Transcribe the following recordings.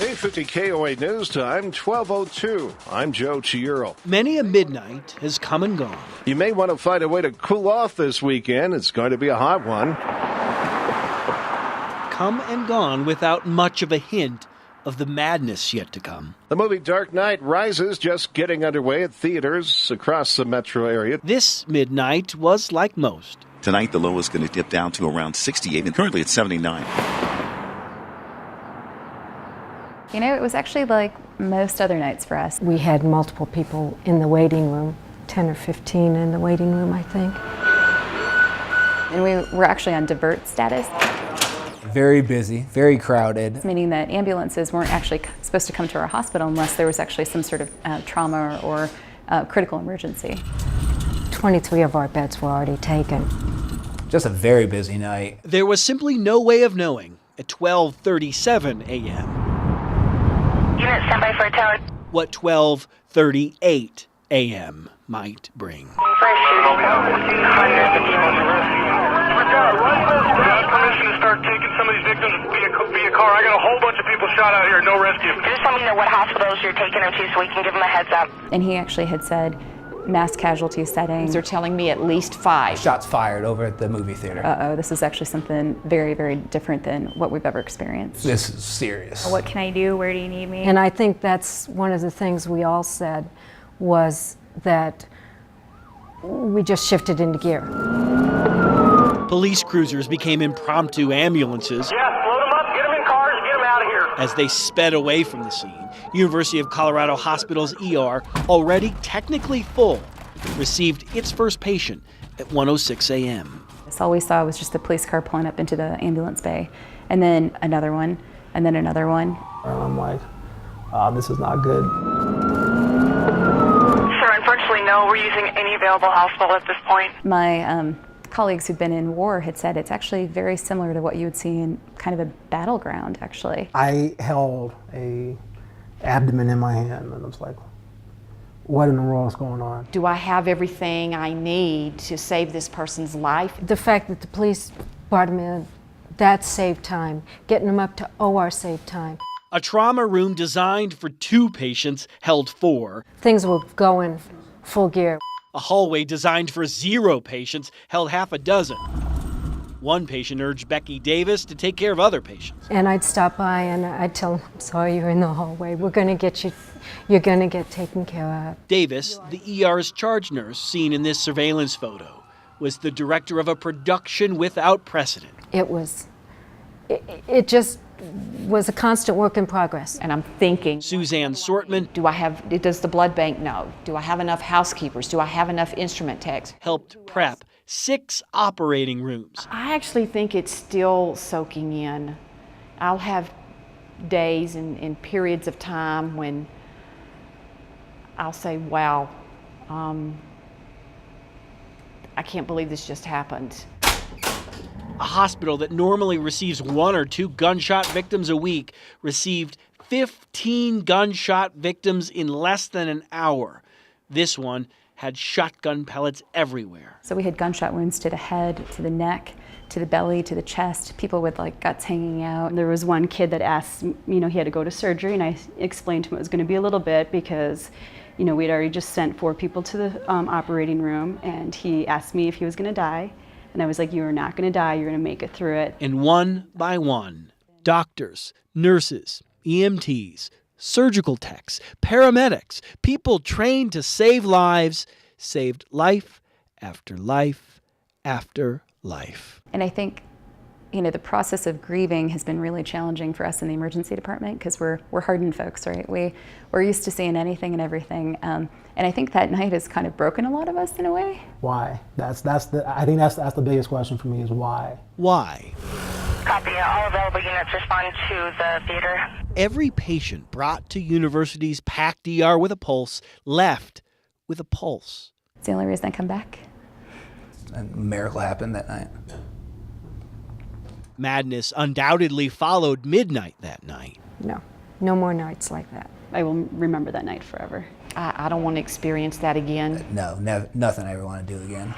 850 KOA News Time, 12:02. I'm Joe Chiuro. Many a midnight has come and gone. You may want to find a way to cool off this weekend. It's going to be a hot one. Come and gone without much of a hint of the madness yet to come. The movie Dark Knight Rises just getting underway at theaters across the metro area. This midnight was like most. Tonight, the low is going to dip down to around 68, and currently it's 79. You know, it was actually like most other nights for us. We had multiple people in the waiting room, 10 or 15 in the waiting room, I think. And we were actually on divert status. Very busy, very crowded. Meaning that ambulances weren't actually supposed to come to our hospital unless there was actually some sort of trauma or critical emergency. 23 of our beds were already taken. Just a very busy night. There was simply no way of knowing at 12:37 a.m. Unit, stand by for a tower. what 12:38 a.m. might bring. Permission to start taking some of these victims via car. I got a whole bunch of people shot out here, no rescue. Just let me know what hospitals you're taking them to so we can give them a heads up. And he actually had said mass casualty settings. They're telling me at least 5. Shots fired over at the movie theater. Uh-oh, this is actually something very, very different than what we've ever experienced. This is serious. What can I do? Where do you need me? And I think that's one of the things we all said was that we just shifted into gear. Police cruisers became impromptu ambulances. Yeah, load them up, get them in cars, get them out of here. As they sped away from the scene. University of Colorado Hospital's ER, already technically full, received its first patient at 1:06 a.m. So all we saw was just the police car pulling up into the ambulance bay, and then another one, and then another one. And I'm like, this is not good. Sir, unfortunately, no, we're using any available hospital at this point. My colleagues who've been in war had said it's actually very similar to what you would see in kind of a battleground, actually. I held a abdomen in my hand and I was like, what in the world is going on? Do I have everything I need to save this person's life? The fact that the police brought him in, that saved time. Getting him up to OR saved time. A trauma room designed for 2 patients held 4. Things were going full gear. A hallway designed for 0 patients held half a dozen. One patient urged Becky Davis to take care of other patients. And I'd stop by and I'd tell him, I'm sorry, you're in the hallway. We're going to get you, you're going to get taken care of. Davis, the ER's charge nurse seen in this surveillance photo, was the director of a production without precedent. It just was a constant work in progress. And I'm thinking, Suzanne Sortman does the blood bank know? Do I have enough housekeepers? Do I have enough instrument techs? helped prep 6 operating rooms. I actually think it's still soaking in. I'll have days and periods of time when I'll say, wow, I can't believe this just happened. A hospital that normally receives 1 or 2 gunshot victims a week received 15 gunshot victims in less than an hour. This one had shotgun pellets everywhere. So we had gunshot wounds to the head, to the neck, to the belly, to the chest, people with like guts hanging out. There was one kid that asked, he had to go to surgery, and I explained to him it was going to be a little bit because, we'd already just sent 4 people to the operating room, and he asked me if he was going to die. And I was like, you're not going to die, you're going to make it through it. And one by one, doctors, nurses, EMTs, surgical techs, paramedics, people trained to save lives, saved life after life after life. And I think, the process of grieving has been really challenging for us in the emergency department because we're hardened folks, right? We're used to seeing anything and everything. And I think that night has kind of broken a lot of us in a way. Why? I think that's the biggest question for me is why. Why? Copy. All available units respond to the theater. Every patient brought to university's packed ER with a pulse left with a pulse. It's the only reason I come back. A miracle happened that night. Madness undoubtedly followed midnight that night. No more nights like that. I will remember that night forever. I don't want to experience that again. No, nothing I ever want to do again.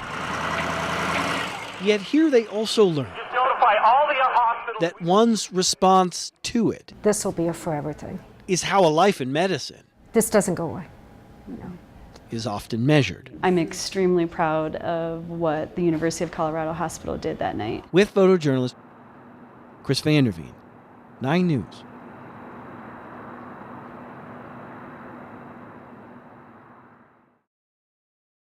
Yet here they also learned. Just notify all the hospitals. that one's response to it This will be a forever thing. is how a life in medicine This doesn't go away. No. is often measured. I'm extremely proud of what the University of Colorado Hospital did that night. With photojournalist Chris Vanderveen, 9 News.